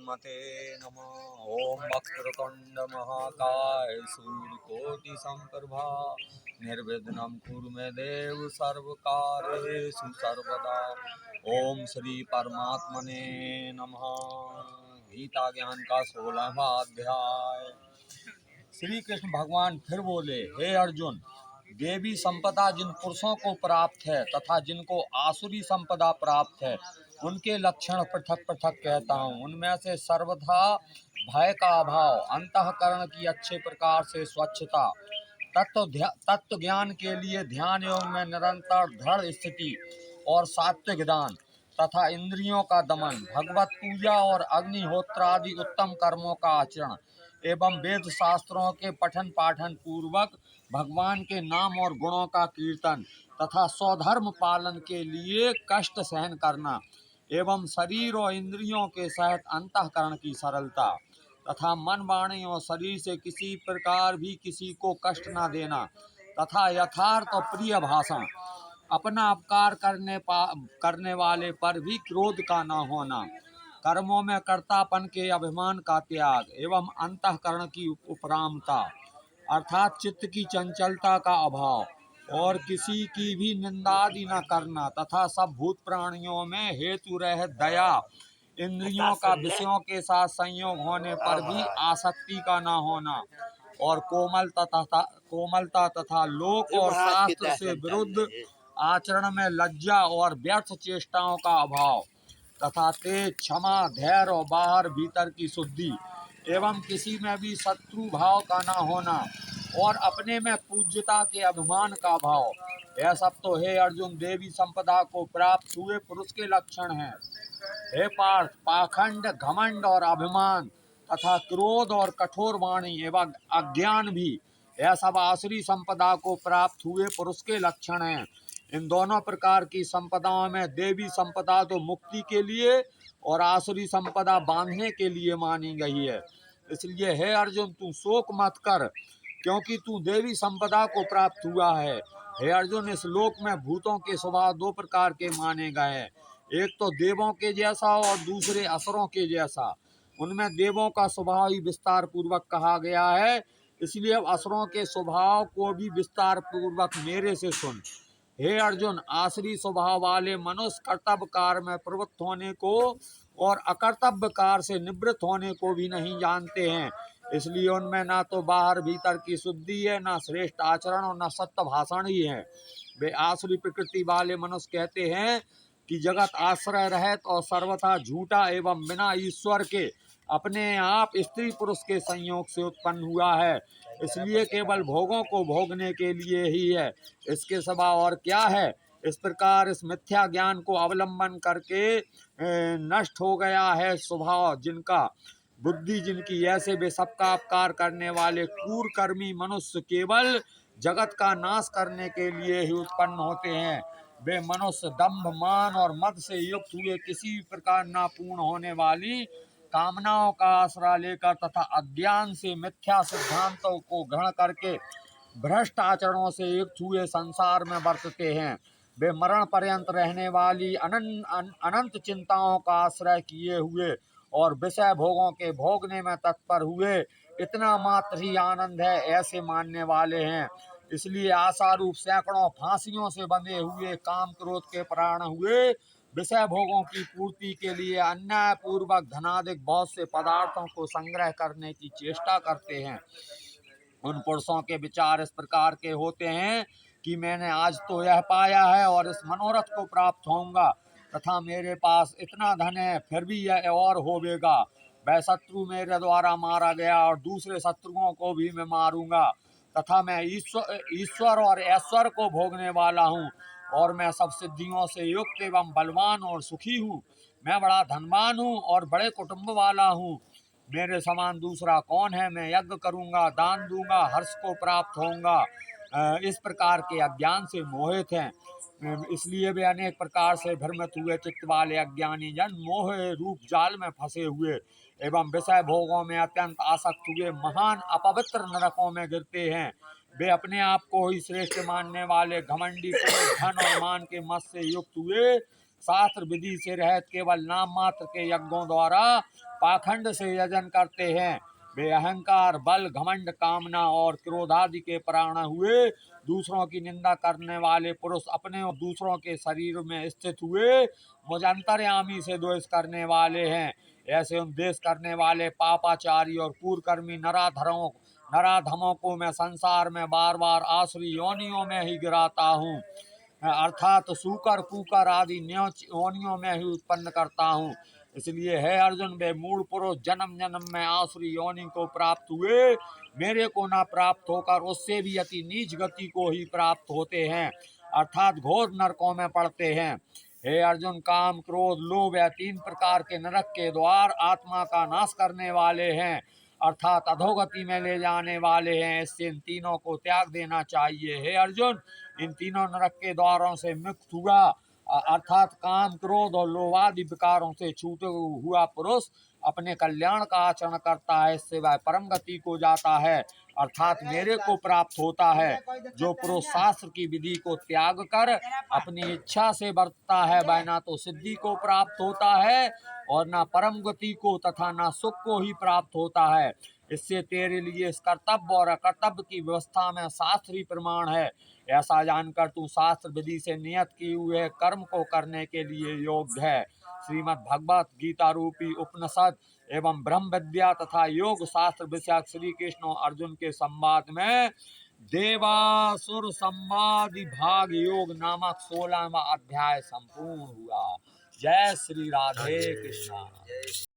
श्रीमते नमः। ओम वक्रतुंड महाकाय सूर्यकोटि संप्रभा निर्विघ्नं कुरु मे देव सर्वकार्येषु सर्वदा। ओम श्री परमात्मने नमः। गीता ज्ञान का 16वां अध्याय। श्री कृष्ण भगवान फिर बोले, हे अर्जुन, देवी संपदा जिन पुरुषों को प्राप्त है तथा जिनको आसुरी संपदा प्राप्त है, उनके लक्षण पृथक पृथक कहता हूँ। उनमें से सर्वथा भय का अभाव, अंतःकरण की अच्छे प्रकार से स्वच्छता, तत्व ज्ञान के लिए ध्यान योग में निरंतर दृढ़ स्थिति और सात्विक दान तथा इंद्रियों का दमन, भगवत पूजा और अग्निहोत्र आदि उत्तम कर्मों का आचरण एवं वेद शास्त्रों के पठन पाठन पूर्वक भगवान के नाम और गुणों का कीर्तन तथा स्वधर्म पालन के लिए कष्ट सहन करना एवं शरीर और इंद्रियों के सहित अंतःकरण की सरलता तथा मन वाणी और शरीर से किसी प्रकार भी किसी को कष्ट न देना तथा यथार्थ और प्रिय भाषण, अपना अपकार करने वाले पर भी क्रोध का न होना, कर्मों में कर्तापन के अभिमान का त्याग एवं अंतःकरण की उपरामता अर्थात चित्त की चंचलता का अभाव और किसी की भी निंदा आदि न करना तथा सब भूत प्राणियों में हेतु रह दया, इंद्रियों का विषयों के साथ संयोग होने पर भी आसक्ति का न होना और कोमलता तथा लोक और शास्त्र से विरुद्ध आचरण में लज्जा और व्यर्थ चेष्टाओं का अभाव तथा तेज, क्षमा, धैर्य और बाहर भीतर की शुद्धि एवं किसी में भी शत्रु भाव का न होना और अपने में पूज्यता के अभिमान का भाव, यह सब तो हे अर्जुन देवी संपदा को प्राप्त हुए पुरुष के लक्षण हैं। हे पार्थ, पाखंड, घमंड और अभिमान तथा क्रोध और कठोर वाणी एवं अज्ञान भी यह सब आसुरी संपदा को प्राप्त हुए पुरुष के लक्षण हैं। इन दोनों प्रकार की संपदाओं में देवी संपदा तो मुक्ति के लिए और आसुरी संपदा बांधने के लिए मानी गई है। इसलिए हे अर्जुन, तू शोक मत कर, क्योंकि तू देवी संपदा को प्राप्त हुआ है। हे अर्जुन, इस लोक में भूतों के स्वभाव दो प्रकार के माने गए हैं, एक तो देवों के जैसा और दूसरे असुरों के जैसा। उनमें देवों का स्वभाव ही विस्तार पूर्वक कहा गया है, इसलिए अब असुरों के स्वभाव को भी विस्तार पूर्वक मेरे से सुन। हे अर्जुन, आसुरी स्वभाव वाले मनुष्य कर्तव्य कार्य में प्रवृत्त होने को और अकर्तव्य कार्य से निवृत्त होने को भी नहीं जानते हैं। इसलिए उनमें ना तो बाहर भीतर की शुद्धि है, ना श्रेष्ठ आचरण और ना सत्य भाषण ही है। वे आसुरी प्रकृति वाले मनुष्य कहते हैं कि जगत आश्रय रहित और सर्वथा झूठा एवं बिना ईश्वर के अपने आप स्त्री पुरुष के संयोग से उत्पन्न हुआ है, इसलिए केवल भोगों को भोगने के लिए ही है, इसके सिवा और क्या है। इस प्रकार इस मिथ्या ज्ञान को अवलंबन करके नष्ट हो गया है स्वभाव जिनका, बुद्धि जिनकी, ऐसे वे सबका अपकार करने वाले क्रूर कर्मी मनुष्य केवल जगत का नाश करने के लिए ही उत्पन्न होते हैं। वे मनुष्य दंभ, मान और मद से युक्त हुए किसी प्रकार न पूर्ण होने वाली कामनाओं का आसरा लेकर तथा अज्ञान से मिथ्या सिद्धांतों को ग्रहण करके भ्रष्ट आचरणों से युक्त हुए संसार में वर्तते हैं। वे मरण पर्यंत रहने वाली अनंत चिंताओं का आश्रय किए हुए और विषय भोगों के भोगने में तत्पर हुए इतना मात्र ही आनंद है ऐसे मानने वाले हैं। इसलिए आशा रूप सैकड़ों फांसियों से बंधे हुए काम क्रोध के प्राण हुए विषय भोगों की पूर्ति के लिए अन्याय पूर्वक धनाधिक बहुत से पदार्थों को संग्रह करने की चेष्टा करते हैं। उन पुरुषों के विचार इस प्रकार के होते हैं कि मैंने आज तो यह पाया है और इस मनोरथ को प्राप्त होऊंगा तथा मेरे पास इतना धन है, फिर भी यह और होवेगा। वह शत्रु मेरे द्वारा मारा गया और दूसरे शत्रुओं को भी मैं मारूंगा तथा मैं ईश्वर और ऐश्वर्य को भोगने वाला हूँ और मैं सब सिद्धियों से युक्त एवं बलवान और सुखी हूँ। मैं बड़ा धनवान हूँ और बड़े कुटुंब वाला हूँ। मेरे समान दूसरा कौन है। मैं यज्ञ करूंगा, दान दूंगा, हर्ष को प्राप्त होऊंगा। इस प्रकार के अज्ञान से मोहित हैं, इसलिए वे अनेक प्रकार से भ्रमित हुए चित्त वाले अज्ञानी जन मोह रूप जाल में फंसे हुए एवं विषय भोगों में अत्यंत आसक्त हुए महान अपवित्र नरकों में गिरते हैं। वे अपने आप को ही श्रेष्ठ मानने वाले घमंडी पुरुष धन और मान के मत से युक्त हुए शास्त्र विधि से रहित केवल नाम मात्र के यज्ञों द्वारा पाखंड से यजन करते हैं। वे अहंकार, बल, घमंड, कामना और क्रोध आदि के प्राण हुए। दूसरों की निंदा करने वाले पुरुष अपने और दूसरों के शरीर में स्थित हुए मुझ अंतर्यामी से द्वेष करने वाले हैं। ऐसे उपदेश करने वाले पापाचारी और पूर्वकर्मी नराधमों को मैं संसार में बार बार आसुरी योनियों में ही गिराता हूँ, अर्थात सूकर, कुकर आदि नीच योनियों में ही उत्पन्न करता हूँ। इसलिए है अर्जुन, वे मूढ़ पुरुष जन्म जन्म में आसुरी योनि को प्राप्त हुए, मेरे को न प्राप्त होकर उससे भी अति नीच गति को ही प्राप्त होते हैं, अर्थात घोर नरकों में पड़ते हैं। हे अर्जुन, काम, क्रोध, लोभ या 3 प्रकार के नरक के द्वार आत्मा का नाश करने वाले हैं, अर्थात अधोगति में ले जाने वाले हैं। इससे इन तीनों को त्याग देना चाहिए। हे अर्जुन, इन तीनों नरक के द्वारों से मुक्त हुआ, अर्थात काम, क्रोध और लोभादि विकारों से छूटे हुआ पुरुष अपने कल्याण का आचरण करता है, इससे वह परम गति को जाता है, अर्थात मेरे को प्राप्त होता है। जो पुरुष शास्त्र की विधि को त्याग कर अपनी इच्छा से बरतता है, वह ना तो सिद्धि को प्राप्त होता है और ना परम गति को तथा ना सुख को ही प्राप्त होता है। इससे तेरे लिए इस कर्तव्य और अकर्तव्य की व्यवस्था में शास्त्रीय प्रमाण है। ऐसा जानकर तू शास्त्र विधि से नियत किए हुए कर्म को करने के लिए योग्य है। श्रीमद् भगवत गीता रूपी उपनिषद एवं ब्रह्म विद्या तथा योग शास्त्र विषयक श्री कृष्ण और अर्जुन के संवाद में देवासुर संवादी भाग योग नामक 16वां अध्याय संपूर्ण हुआ। जय श्री राधे कृष्ण।